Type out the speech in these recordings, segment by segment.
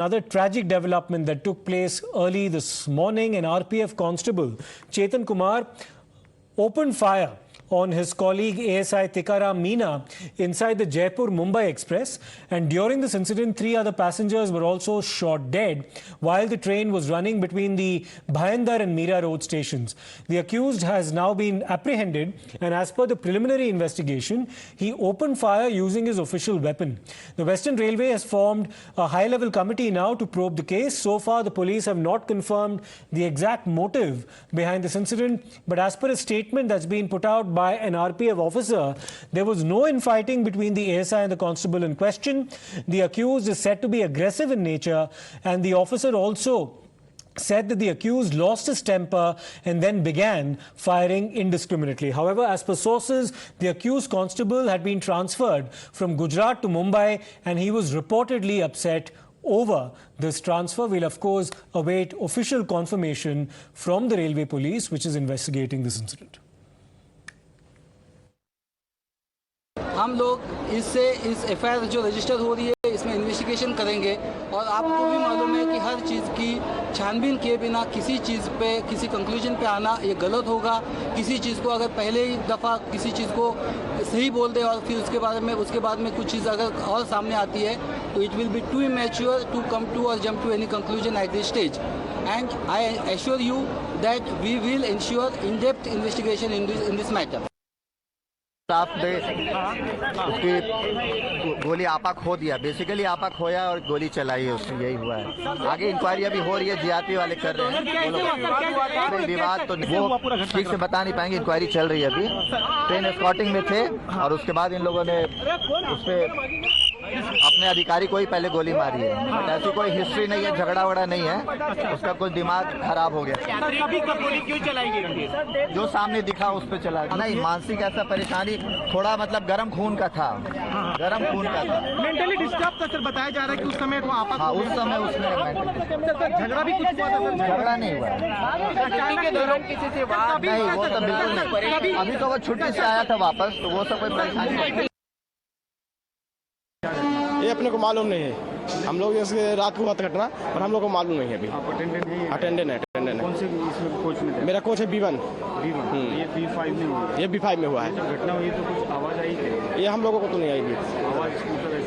Another tragic development that took place early this morning, an RPF constable, Chetan Kumar, opened fire on his colleague ASI Tikaram Meena inside the Jaipur-Mumbai Express, and during this incident 3 other passengers were also shot dead while the train was running between the Bhayandar and Mira road stations. The accused has now been apprehended, and as per the preliminary investigation, he opened fire using his official weapon. The Western Railway has formed a high-level committee now to probe the case. So far, the police have not confirmed the exact motive behind this incident, but as per a statement that's been put out by an RPF officer, there was no infighting between the ASI and the constable in question. The accused is said to be aggressive in nature, and the officer also said that the accused lost his temper and then began firing indiscriminately. However, as per sources, the accused constable had been transferred from Gujarat to Mumbai, and he was reportedly upset over this transfer. We'll of course await official confirmation from the Railway Police, which is investigating this incident. हम लोग इस FIR जो register हो रही है इसमें investigation करेंगे, और आपको भी मालूम है कि हर चीज़ की छानबीन किए बिना किसी चीज़ पे किसी कंक्लूजन पे आना ये गलत होगा। किसी चीज़ को अगर पहले ही दफ़ा किसी चीज़ को सही बोल दे और फिर उसके बाद में कुछ चीज़ अगर और सामने आती है तो it will be too immature to come to or jump to any conclusion at this stage, and I assure you that we will ensure in depth investigation in this matter. Staff ने उसकी गोली आपा खो दिया, basically आपा खोया और गोली चलाई है उसने, यही हुआ है। आगे इंक्वायरी अभी हो रही है, जीआरपी वाले कर रहे हैं। विवाद तो वो ठीक से बता नहीं पाएंगे, इंक्वायरी चल रही है अभी। ट्रेन एस्कॉर्टिंग में थे और उसके बाद इन लोगों ने उस पर अपने अधिकारी को ही पहले गोली मारी है। बट ऐसी कोई हिस्ट्री नहीं है, झगड़ा वगड़ा नहीं है, उसका कुछ दिमाग खराब हो गया। गोली क्यों चलाई गई? जो सामने दिखा उस पर चला। नहीं, मानसिक ऐसा परेशानी थोड़ा मतलब गर्म खून का था, गर्म खून का था। मेंटली डिस्टर्ब था सर, बताया जा रहा है कि उस समय वो आपा। हाँ, उस समय उसने झगड़ा भी कुछ हुआ था सर? झगड़ा नहीं हुआ के दौरान किसी से नहीं, वो तो बिल्कुल नहीं। अभी तो वो छुट्टी से आया था वापस, तो वो सब कोई परेशानी नहीं। ये अपने को मालूम नहीं है, हम लोग जैसे रात को हुआ था घटना, पर हम लोग को मालूम नहीं है अभी। आप अटेंडेंट हैं? अटेंडेंट है। कौन से इसमें कोच में थे? मेरा कोच है B1। ये B5 में हुआ है? ये B5 में हुआ है। जब घटना हुई तो कुछ आवाज़ आई थी? ये हम लोगों को तो नहीं आई थी आवाज़,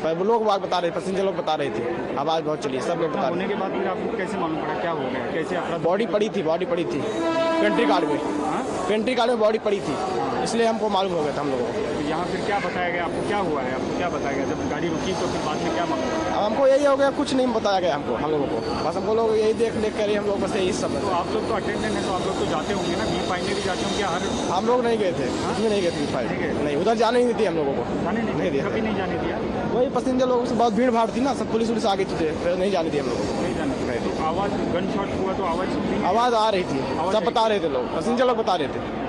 पर वो लोग बता रहे, पैसेंजर लोग बता रहे थे, आवाज़ बहुत चली, सब लोग बता रहे। होने के बाद फिर आपको कैसे मालूम पड़ा, क्या हो गया, कैसे अपराध? बॉडी पड़ी थी पेंट्री कार्ड में। पेंट्री कार्ड में बॉडी पड़ी थी, इसलिए हमको मालूम हो गया था हम लोगों को। यहाँ फिर क्या बताया गया आपको, क्या हुआ है आपको, क्या बताया गया जब गाड़ी रुकी तो फिर बाद में क्या मालूम? अब हमको यही हो गया, कुछ नहीं बताया गया हमको, हम लोगों को बस हमको लोग यही देख कर हम लोग बस यही सब। तो आप लोग तो अटेंडेंट हैं, तो आप लोग तो जाते होंगे ना B5 में भी जाते होंगे? हर हम लोग नहीं गए थे, उसमें नहीं गए थे B5 नहीं, उधर जाने ही नहीं थी हम लोगों को, जाने नहीं दिया, कभी नहीं जाने दिया। वही पैसेंजर लोगों से बहुत भीड़ भाड़ थी ना, सब पुलिस आ गई थी, नहीं जाने दी हम लोगों को। नहीं जाने दी। आवाज़ गन शॉट हुआ तो आवाज़ आ रही थी, सब बता रहे थे लोग, पैसेंजर लोग बता रहे थे।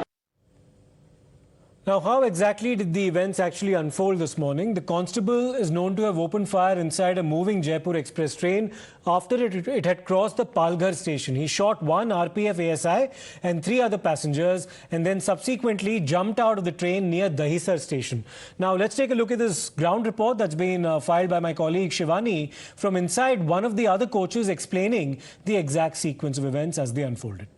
Now, how exactly did the events actually unfold this morning? The constable is known to have opened fire inside a moving Jaipur Express train after it had crossed the Palghar station. He shot one RPF ASI and 3 other passengers, and then subsequently jumped out of the train near Dahisar station. Now, let's take a look at this ground report that's been filed by my colleague Shivani from inside one of the other coaches, explaining the exact sequence of events as they unfolded.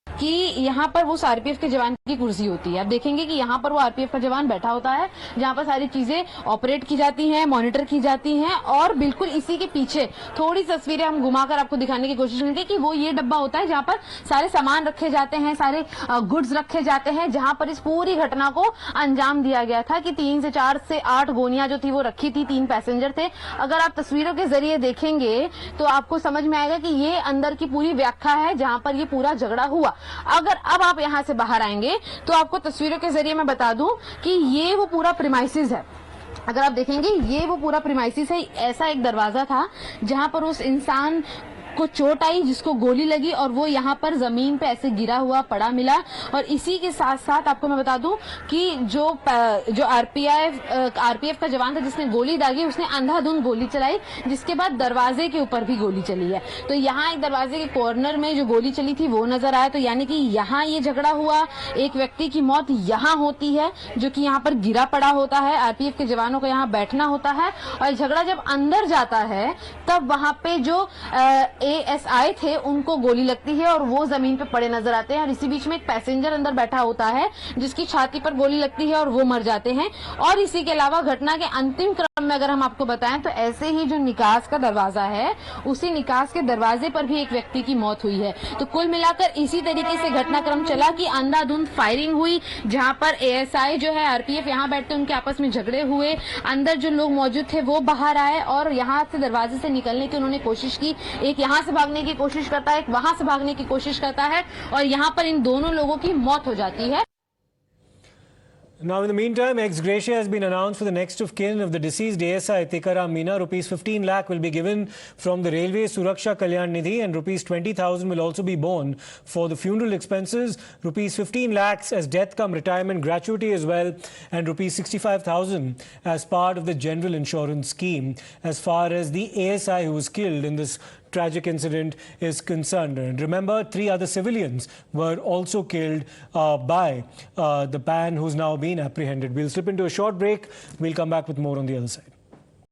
कि यहाँ पर वो RPF के जवान की कुर्सी होती है। आप देखेंगे कि यहाँ पर वो आरपीएफ का जवान बैठा होता है, जहाँ पर सारी चीजें ऑपरेट की जाती हैं, मॉनिटर की जाती हैं, और बिल्कुल इसी के पीछे थोड़ी तस्वीरें हम घुमाकर आपको दिखाने की कोशिश करेंगे कि वो ये डब्बा होता है जहाँ पर सारे सामान रखे जाते हैं, सारे गुड्स रखे जाते हैं, जहाँ पर इस पूरी घटना को अंजाम दिया गया था कि 3 से 4 से 8 गोलियां जो थी वो रखी थी, 3 पैसेंजर थे। अगर आप तस्वीरों के जरिए देखेंगे तो आपको समझ में आएगा कि ये अंदर की पूरी व्याख्या है जहाँ पर ये पूरा झगड़ा हुआ। अगर अब आप यहां से बाहर आएंगे तो आपको तस्वीरों के जरिए मैं बता दूं कि ये वो पूरा प्रीमाइसिस है। अगर आप देखेंगे ये वो पूरा प्रीमाइसिस है। ऐसा एक दरवाजा था जहां पर उस इंसान को चोट आई, जिसको गोली लगी और वो यहाँ पर जमीन पे ऐसे गिरा हुआ पड़ा मिला। और इसी के साथ साथ आपको मैं बता दूं कि जो आरपीएफ का जवान था जिसने गोली दागी, उसने अंधाधुंध गोली चलाई, जिसके बाद दरवाजे के ऊपर भी गोली चली है। तो यहाँ एक दरवाजे के कॉर्नर में जो गोली चली थी वो नजर आया। तो यानी कि यहाँ ये झगड़ा हुआ, एक व्यक्ति की मौत यहाँ होती है जो कि यहाँ पर गिरा पड़ा होता है, आरपीएफ के जवानों को यहाँ बैठना होता है, और झगड़ा जब अंदर जाता है तब वहां पे जो एएसआई थे उनको गोली लगती है और वो जमीन पे पड़े नजर आते हैं। और इसी बीच में एक पैसेंजर अंदर बैठा होता है जिसकी छाती पर गोली लगती है और वो मर जाते हैं। और इसी के अलावा घटना के अंतिम क्रम में अगर हम आपको बताएं तो ऐसे ही जो निकास का दरवाजा है, उसी निकास के दरवाजे पर भी एक व्यक्ति की मौत हुई है। तो कुल मिलाकर इसी तरीके से घटनाक्रम चला कि अंधाधुंध फायरिंग हुई, जहां पर एएसआई जो है, आरपीएफ यहाँ बैठते उनके आपस में झगड़े हुए, अंदर जो लोग मौजूद थे वो बाहर आए और यहाँ से दरवाजे से निकलने की उन्होंने कोशिश की। एक यहाँ से भागने की कोशिश करता है, एक वहां से भागने की कोशिश करता है और यहाँ पर इन दोनों लोगों की मौत हो जाती है। Now, in the meantime, ex gratia has been announced for the next of kin of the deceased ASI Tikaram Meena. Rupees 15 lakh will be given from the Railway Suraksha Kalyan Nidhi and rupees 20,000 will also be borne for the funeral expenses. Rupees 15 lakhs as death cum retirement gratuity as well, and rupees 65,000 as part of the general insurance scheme as far as the ASI who was killed in this tragic incident is concerned. And remember, 3 other civilians were also killed by the man who's now been apprehended. We'll slip into a short break. We'll come back with more on the other side.